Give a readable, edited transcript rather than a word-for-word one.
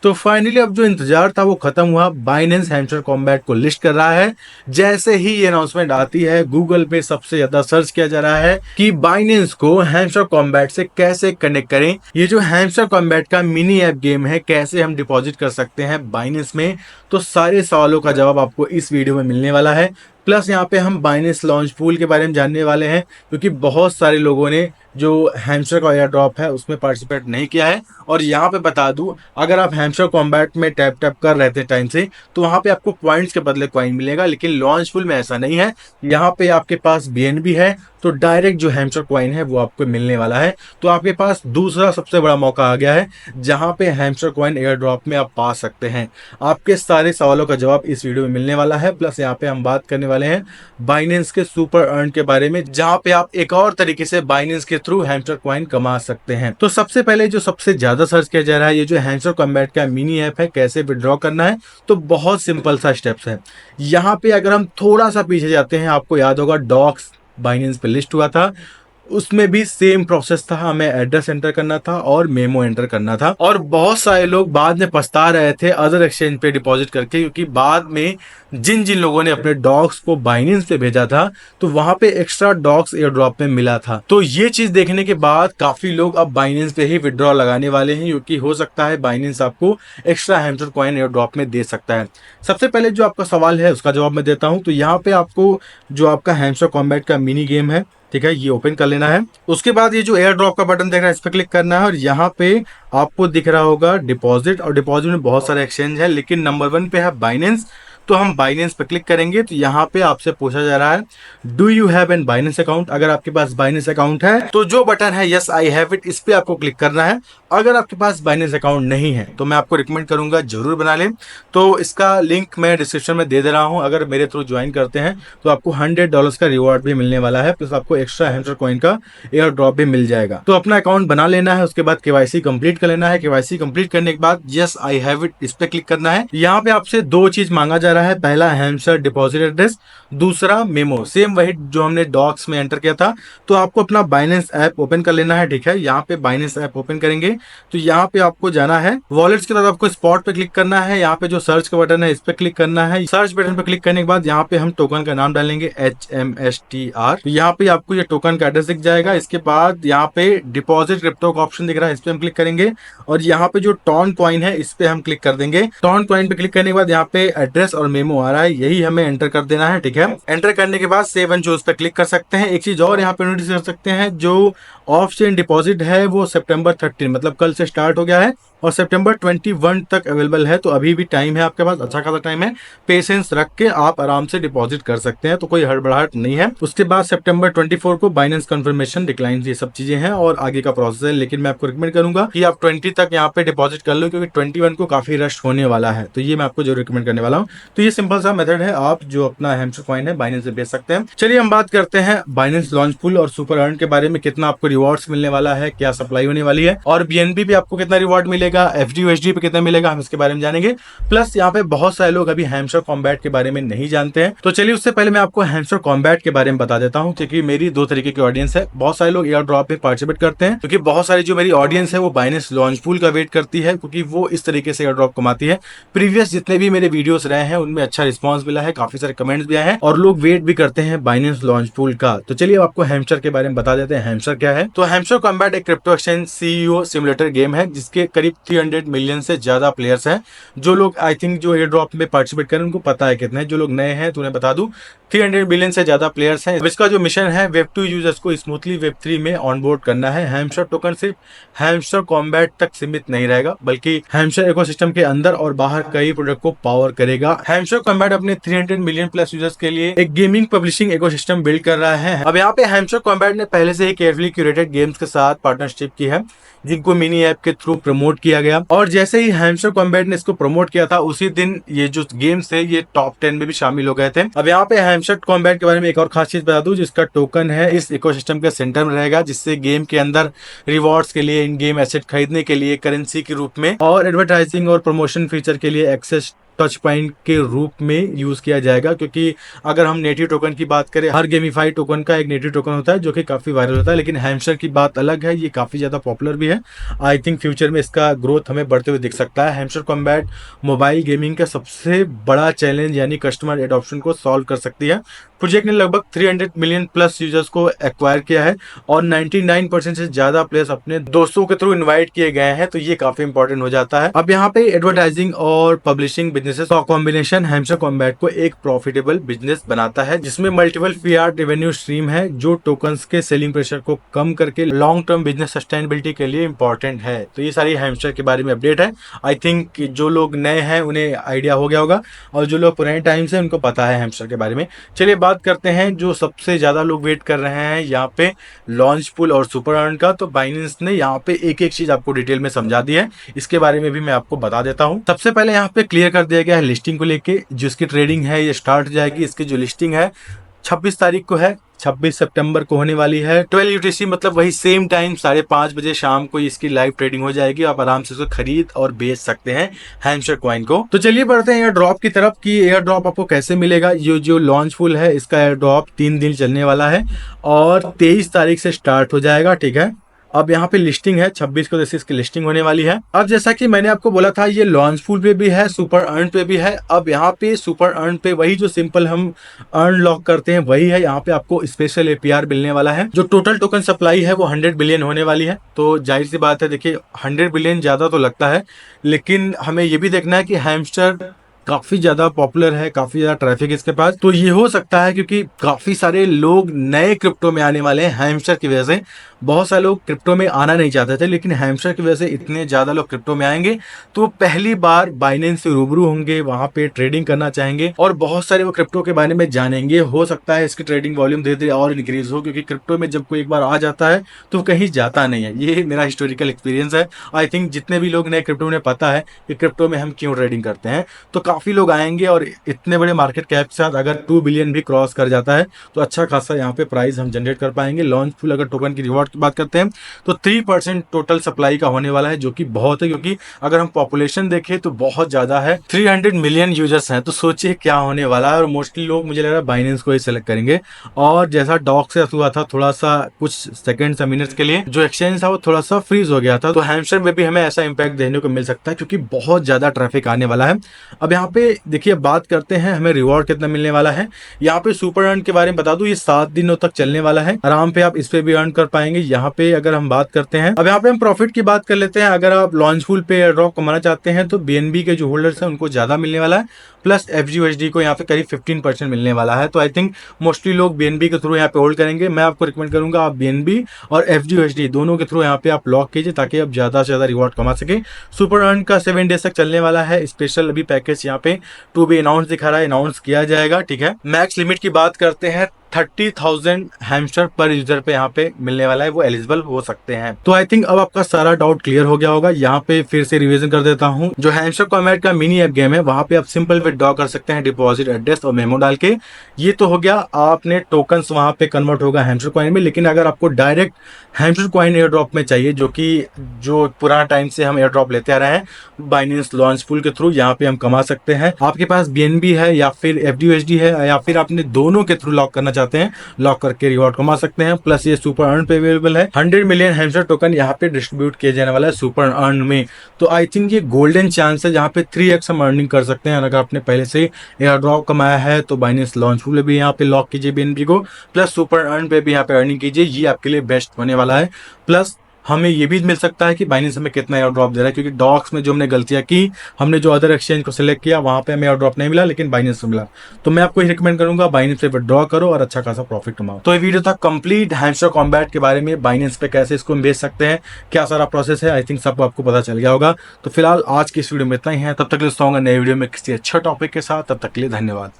तो फाइनली अब जो इंतजार था वो खत्म हुआ। बाइनेंस हैमस्टर कॉम्बैट को लिस्ट कर रहा है। जैसे ही ये अनाउंसमेंट आती है, गूगल पे सबसे ज्यादा सर्च किया जा रहा है कि बाइनेंस को हैमस्टर कॉम्बैट से कैसे कनेक्ट करें। ये जो हैमस्टर कॉम्बैट का मिनी ऐप गेम है, कैसे हम डिपॉजिट कर सकते हैं बाइनेंस में, तो सारे सवालों का जवाब आपको इस वीडियो में मिलने वाला है। प्लस यहाँ पे हम बाइनेंस लॉन्च पूल के बारे में जानने वाले हैं, क्योंकि बहुत सारे लोगों ने जो हैमस्टर का एयर ड्रॉप है उसमें पार्टिसिपेट नहीं किया है। और यहाँ पे बता दूं, अगर आप हैमस्टर कॉम्बैट में टैप टैप कर रहे थे टाइम से, तो वहां पे आपको पॉइंट्स के बदले कॉइन मिलेगा। लेकिन लॉन्च फुल में ऐसा नहीं है। यहाँ पे आपके पास बीएनबी है, तो डायरेक्ट जो हैमस्टर कॉइन है वो आपको मिलने वाला है। तो आपके पास दूसरा सबसे बड़ा मौका आ गया है, जहां पे हैमस्टर कॉइन एयर ड्रॉप में आप पा सकते हैं। आपके सारे सवालों का जवाब इस वीडियो में मिलने वाला है। प्लस यहाँ पे हम बात करने वाले हैं बाइनेंस के सुपर अर्न के बारे में, जहां पे आप एक और तरीके से बाइनेंस के थ्रू हैमस्टर कॉइन कमा सकते हैं। तो सबसे पहले जो सबसे ज्यादा सर्च किया जा रहा है, ये जो हैमस्टर कॉम्बैट का मिनी ऐप है, कैसे विड्रॉ करना है, तो बहुत सिंपल सा स्टेप्स है। यहाँ पे अगर हम थोड़ा सा पीछे जाते हैं, आपको याद होगा डॉक्स बाइनेंस पे लिस्ट हुआ था, उसमें भी सेम प्रोसेस था। हमें एड्रेस एंटर करना था और मेमो एंटर करना था। और बहुत सारे लोग बाद में पछता रहे थे अदर एक्सचेंज पे डिपॉजिट करके, क्योंकि बाद में जिन जिन लोगों ने अपने डॉग्स को बाइनेंस पे भेजा था, तो वहां पे एक्स्ट्रा डॉग्स एयर ड्रॉप में मिला था। तो ये चीज देखने के बाद काफी लोग अब बाइनेंस पे ही विड्रॉ लगाने वाले हैं, क्योंकि हो सकता है बाइनेंस आपको extra hamster coin air drop में दे सकता है। सबसे पहले जो आपका सवाल है उसका जवाब मैं देता हूं। तो यहाँ पे आपको जो आपका हैमस्टर कॉम्बैट का मिनी गेम है, ठीक है, ये ओपन कर लेना है। उसके बाद ये जो एयर ड्रॉप का बटन देख रहा है, इस पर क्लिक करना है। और यहाँ पे आपको दिख रहा होगा डिपॉजिट, और डिपॉजिट में बहुत सारे एक्सचेंज है, लेकिन नंबर 1 पे है बाइनेंस। तो हम बाइनेंस पे क्लिक करेंगे। तो यहाँ पे आपसे पूछा जा रहा है, do you have an Binance account. अगर आपके पास बाइनेंस अकाउंट है, तो जो बटन है यस आई हैव इट, इस पे आपको क्लिक करना है। अगर आपके पास बाइनेंस अकाउंट नहीं है, तो मैं आपको रिकमेंड करूंगा जरूर बना लें। तो इसका लिंक मैं डिस्क्रिप्शन में दे रहा हूं। अगर मेरे थ्रू ज्वाइन करते हैं तो आपको $100 का रिवॉर्ड भी मिलने वाला है, प्लस आपको एक्स्ट्रा हैमस्टर कॉइन का एयर ड्रॉप भी मिल जाएगा। तो अपना अकाउंट बना लेना है। उसके बाद केवाईसी कंप्लीट कर लेना है। केवाईसी कंप्लीट करने के बाद यस आई हैव इट, इस पे क्लिक करना है। यहाँ पे आपसे दो चीज मांगा जा रहा है, पहला हैमस्टर डिपॉजिट एड्रेस, दूसरा मेमो, सेम वही जो हमने डॉक्स में एंटर किया था। तो आपको अपना बाइनेंस ऐप ओपन कर लेना है, ठीक है। यहाँ पे बाइनेंस ऐप ओपन करेंगे तो यहाँ पे आपको जाना है वॉलेट्स के तरफ, आपको स्पॉट पे क्लिक करना है। यहाँ पे जो सर्च का बटन है इस पे क्लिक करना है। सर्च बटन पे क्लिक करने के बाद यहाँ पे हम टोकन का नाम डालेंगे HMSTR। तो यहाँ पे आपको ये टोकन का एड्रेस दिख जाएगा। इसके बाद यहाँ पे डिपॉजिट क्रिप्टो का ऑप्शन दिख रहा है, इस पे हम क्लिक करेंगे। और यहाँ पे जो टॉन कॉइन है इस पे हम क्लिक कर देंगे। टॉन कॉइन पे क्लिक करने के बाद यहाँ पे एड्रेस और मेमो आ रहा है, यही हमें एंटर कर देना है, ठीक है। एंटर करने के बाद सेव एंड चूज पे क्लिक कर सकते हैं। एक चीज और यहाँ पे नोटिस कर सकते हैं, जो ऑफ चेन डिपॉजिट है वो सितंबर 13 मतलब कल से स्टार्ट हो गया है, और सितंबर 21 तक अवेलेबल है। तो अभी भी टाइम है आपके पास, अच्छा खासा टाइम है। पेशेंस रख के आप आराम से डिपॉजिट कर सकते हैं, तो कोई हड़बड़ाहट नहीं है। उसके बाद सितंबर 24 को बाइनेंस कंफर्मेशन डिक्लाइन, ये सब चीजें हैं और आगे का प्रोसेस है। लेकिन मैं आपको रिकमेंड करूंगा कि आप 20 तक यहाँ पे डिपॉजिट कर लो, क्योंकि 21 को काफी रश होने वाला है। तो ये मैं आपको जो रिकमेंड करने वाला हूँ। तो ये सिंपल सा मेथड है, आप जो अपना हैमस्टर कॉइन है बाइनेंस से बेच सकते हैं। चलिए हम बात करते हैं बाइनेंस लॉन्च पूल और सुपर अर्न के बारे में। कितना आपको रिवॉर्ड्स मिलने वाला है, क्या सप्लाई होने वाली है, और बीएनबी पे आपको कितना रिवॉर्ड मिलेगा, एफडी पे कितना मिलेगा, हम इसके बारे में जानेंगे। प्लस यहाँ पे बहुत सारे लोग अभी हैमस्टर कॉम्बैट के बारे में नहीं जानते हैं। तो चलिए उससे पहले मैं आपको हैमस्टर कॉम्बैट के बारे में बता देता हूँ, क्योंकि मेरी दो तरीके की ऑडियंस है। बहुत सारे लोग एयर ड्रॉप में पार्टिसिपेट करते हैं, क्योंकि बहुत सारी जो मेरी ऑडियंस है वो बाइनेंस लॉन्च पूल का वेट करती है, क्योंकि वो इस तरीके से एयर ड्रॉप कमाती है। प्रीवियस जितने भी मेरे वीडियोस रहे हैं उनमें अच्छा रिस्पॉन्स मिला है, काफी सारे कमेंट्स भी आए हैं, और लोग वेट भी करते हैं बाइनेंस लॉन्च पूल का। तो चलिए आपको हैमस्टर के बारे में बता देते हैं, हैमस्टर क्या है। तो हैमस्टर कॉम्बैट एक crypto exchange CEO simulator game है, जिसके करीब 300 मिलियन से ज्यादा प्लेयर्स हैं। जो लोग आई थिंक जो एयर ड्रॉप में पार्टिसिपेट करें उनको पता है कितने हैं, जो लोग नए हैं तो उन्हें बता दूं 300 बिलियन से ज्यादा प्लेयर्स हैं। इसका जो मिशन है वेब 2 यूजर्स को स्मूथली वेब 3 में ऑनबोर्ड करना है। हैमस्टर टोकन सिर्फ हैमस्टर कॉम्बैट तक सीमित नहीं रहेगा, बल्कि हैमस्टर इकोसिस्टम के अंदर और बाहर कई प्रोडक्ट को पावर करेगा। हैमस्टर कॉम्बैट अपने 300 मिलियन प्लस यूजर्स के लिए एक गेमिंग पब्लिशिंग इकोसिस्टम बिल्ड कर रहा है। अब यहाँ पे हैमस्टर कॉम्बैट ने पहले से ही केयरफुली क्यूरेटेड गेम्स के साथ पार्टनरशिप की है, जिनको मिनी ऐप के थ्रू प्रमोट किया गया। और जैसे ही हैमस्टर कॉम्बैट ने इसको प्रमोट किया था, उसी दिन ये जो गेम्स थे ये टॉप 10 में भी शामिल हो गए थे। अब यहाँ पे हैमस्टर कॉम्बैट के बारे में एक और खास चीज बता दूं, जिसका टोकन है इस इकोसिस्टम के सेंटर में रहेगा, जिससे गेम के अंदर रिवॉर्ड्स के लिए, इन गेम एसेट खरीदने के लिए करेंसी के रूप में, और एडवर्टाइजिंग और प्रमोशन फीचर के लिए एक्सेस टच पॉइंट के रूप में यूज किया जाएगा, क्योंकि अगर हम नेटिव टोकन की बात करें, हर गेमीफाई टोकन का एक नेटिव टोकन होता है जो कि काफी वायरल होता है, लेकिन हैमस्टर की बात अलग है, ये काफी ज्यादा पॉपुलर भी है। आई थिंक फ्यूचर में इसका ग्रोथ हमें बढ़ते हुए दिख सकता है। हैमस्टर कॉम्बैट मोबाइल गेमिंग का सबसे बड़ा चैलेंज यानी कस्टमर एडॉप्शन को सॉल्व कर सकती है। प्रोजेक्ट ने लगभग 300 मिलियन प्लस यूजर्स को एक्वायर किया है और 99% से ज्यादा प्लेयर्स अपने दोस्तों के थ्रू इनवाइट किए गए हैं, तो ये काफी इंपॉर्टेंट हो जाता है। अब यहाँ पे एडवर्टाइजिंग और पब्लिशिंग बिजनेसेस का कॉम्बिनेशन हैमस्टर कॉम्बैट को एक प्रॉफिटेबल बिजनेस बनाता है, जिसमें मल्टीपल फियाट रेवेन्यू स्ट्रीम है जो टोकन्स के सेलिंग प्रेशर को कम करके लॉन्ग टर्म बिजनेस सस्टेनेबिलिटी के लिए इंपॉर्टेंट है। तो ये सारी हैमस्टर के बारे में अपडेट है। आई थिंक जो लोग नए हैं उन्हें आइडिया हो गया होगा और जो लोग पुराने टाइम से उनको पता है हैमस्टर के बारे में। चलिए बात करते हैं जो सबसे ज्यादा लोग वेट कर रहे हैं यहाँ पे लॉन्च पूल और सुपर अर्न का। तो बाइनेंस ने यहाँ पे एक एक चीज आपको डिटेल में समझा दी है, इसके बारे में भी मैं आपको बता देता हूँ। सबसे पहले यहाँ पे क्लियर कर दिया गया है लिस्टिंग को लेके, जिसकी ट्रेडिंग है ये स्टार्ट हो जाएगी। इसकी जो लिस्टिंग है 26 तारीख को है, 26 सितंबर को होने वाली है। 12 UTC मतलब वही सेम टाइम 5:30 बजे शाम को इसकी लाइव ट्रेडिंग हो जाएगी। आप आराम से इसको खरीद और बेच सकते हैं हैमस्टर कॉइन को। तो चलिए बढ़ते हैं एयर ड्रॉप की तरफ कि एयर ड्रॉप आपको कैसे मिलेगा। ये जो लॉन्च फुल है इसका एयर ड्रॉप 3 दिन चलने वाला है और 23 तारीख से स्टार्ट हो जाएगा, ठीक है। अब यहाँ पे लिस्टिंग है 26 को जैसे इसकी लिस्टिंग होने वाली है। अब जैसा कि मैंने आपको बोला था ये लॉन्च फुल पे भी है, सुपर अर्न पे भी है। अब यहाँ पे सुपर अर्न पे वही जो सिंपल हम अर्न लॉक करते हैं वही है। यहाँ पे आपको स्पेशल APR मिलने वाला है। जो टोटल टोकन सप्लाई है वो 100 बिलियन होने वाली है। तो जाहिर सी बात है, देखिए 100 बिलियन ज्यादा तो लगता है, लेकिन हमें ये भी देखना है कि हैमस्टर काफी ज्यादा पॉपुलर है, काफी ज्यादा ट्रैफिक इसके पास। तो ये हो सकता है क्योंकि काफी सारे लोग नए क्रिप्टो में आने वाले हैं हैमस्टर की वजह से। बहुत सारे लोग क्रिप्टो में आना नहीं चाहते थे, लेकिन हैमस्टर की वजह से इतने ज्यादा लोग क्रिप्टो में आएंगे तो पहली बार बाइनेंस से रूबरू होंगे, वहां पे ट्रेडिंग करना चाहेंगे और बहुत सारे वो क्रिप्टो के बारे में जानेंगे। हो सकता है इसकी ट्रेडिंग वॉल्यूम धीरे धीरे और इंक्रीज हो, क्योंकि क्रिप्टो में जब कोई एक बार आ जाता है तो कहीं जाता नहीं है। ये मेरा हिस्टोरिकल एक्सपीरियंस है। आई थिंक जितने भी लोग नए क्रिप्टो में पता है कि क्रिप्टो में हम क्यों ट्रेडिंग करते हैं, तो काफी लोग आएंगे और इतने बड़े मार्केट कैप के साथ अगर 2 बिलियन भी क्रॉस कर जाता है तो अच्छा खासा यहाँ पे प्राइस हम जनरेट कर पाएंगे। लॉन्च फुल अगर टोकन की रिवॉर्ड की बात करते हैं तो 3% टोटल सप्लाई का होने वाला है, जो कि बहुत है, क्योंकि अगर हम पॉपुलेशन देखें तो बहुत ज्यादा है, 300 मिलियन यूजर्स हैं। तो सोचिए क्या होने वाला है। और मोस्टली लोग मुझे लग रहा है बाइनेंस को ही सिलेक्ट करेंगे। और जैसा डॉक से हुआ था थोड़ा सा कुछ सेकंड्स मिनट्स के लिए जो एक्सचेंज था वो थोड़ा सा फ्रीज हो गया था, तो हैमस्टर में भी हमें ऐसा इंपैक्ट देखने को मिल सकता है क्योंकि बहुत ज्यादा ट्रैफिक आने वाला है। अब यहाँ पे देखिए बात करते हैं हमें रिवॉर्ड कितना मिलने वाला है। यहाँ पे सुपर अर्न के बारे में बता दूं, ये 7 दिनों तक चलने वाला है। आराम पे आप इस पे भी अर्न कर पाएंगे। यहाँ पे अगर हम बात करते हैं, अब यहाँ पे हम प्रॉफिट की बात कर लेते हैं। अगर आप लॉन्च फुल पे एयर ड्रॉप कमाना चाहते हैं तो BNB के जो होल्डर्स हैं उनको ज्यादा मिलने वाला है, प्लस FGUSD को यहाँ पे करीब 15% मिलने वाला है। तो आई थिंक मोस्टली लोग BNB के थ्रू यहाँ पे होल्ड करेंगे। मैं आपको रिकमेंड करूंगा आप BNB और FGUSD दोनों के थ्रू यहाँ पे आप लॉक कीजिए ताकि आप ज्यादा से ज्यादा रिवॉर्ड कमा सके। सुपर अर्न का 7 डेज तक चलने वाला है। स्पेशल अभी पैकेज यहाँ पे टू बी अनाउंस दिखा रहा है, अनाउंस किया जाएगा, ठीक है। मैक्स लिमिट की बात करते हैं 30,000 हैमस्टर पर यूजर पे यहाँ पे मिलने वाला है, वो एलिजिबल हो सकते हैं। तो आई थिंक अब आपका सारा डाउट क्लियर हो गया होगा। यहाँ पे फिर से रिवीजन कर देता हूँ। जो हैमस्टर कॉम्बैट का मिनी ऐप गेम है वहां पे आप सिंपल विथड्रॉ कर सकते हैं डिपॉजिट एड्रेस और मेमो डाल के। ये तो हो गया, आपने टोकन्स वहां पे कन्वर्ट होगा हैमस्टर कॉइन में। लेकिन अगर आपको direct hamster coin air drop में चाहिए, जो पुराना टाइम से हम एयर ड्रॉप लेते आ रहे हैं बाइनेंस लॉन्च पूल के थ्रू, यहाँ पे हम कमा सकते हैं। आपके पास BNB है या फिर FGUSD है या फिर आपने दोनों के थ्रू लॉक करना चाहते हैं, लॉक करके रिवॉर्ड कमा सकते हैं। प्लस ये सुपर अर्न पे अवेलेबल है। 100 मिलियन हैमस्टर टोकन यहाँ पे डिस्ट्रीब्यूट किया जाने वाला है सुपर अर्न में। तो आई थिंक ये गोल्डन चांस है जहाँ पे 3x हम अर्निंग कर सकते हैं। अगर आपने पहले से एयर ड्रॉप कमाया है तो बाइनेंस लॉन्च पूल भी यहाँ पे लॉक कीजिए BNB को, प्लस सुपर अर्न पे भी यहाँ पे अर्निंग कीजिए। ये आपके लिए बेस्ट होने वाला है। प्लस हमें ये भी मिल सकता है कि बाइनेंस हमें कितना एयर ड्रॉप दे रहा है, क्योंकि डॉक्स में जो हमने गलतियां की, हमने जो अदर एक्सचेंज को सिलेक्ट किया वहां पे हमें एयर ड्रॉप नहीं मिला लेकिन बाइनेंस से मिला। तो मैं आपको रिकमेंड करूंगा बाइनेंस पे विड्रॉ करो और अच्छा खासा प्रॉफिट कमाओ। तो ये वीडियो था कंप्लीट हैमस्टर कॉम्बैट के बारे में, बाइनेंस पे कैसे इसको बेच सकते हैं, क्या सारा प्रोसेस है। आई थिंक सबको आपको पता चल गया होगा। तो फिलहाल आज की इस वीडियो में इतना ही है। तब तक दोस्तों नए वीडियो में किसी अच्छे टॉपिक के साथ, तब तक के लिए धन्यवाद।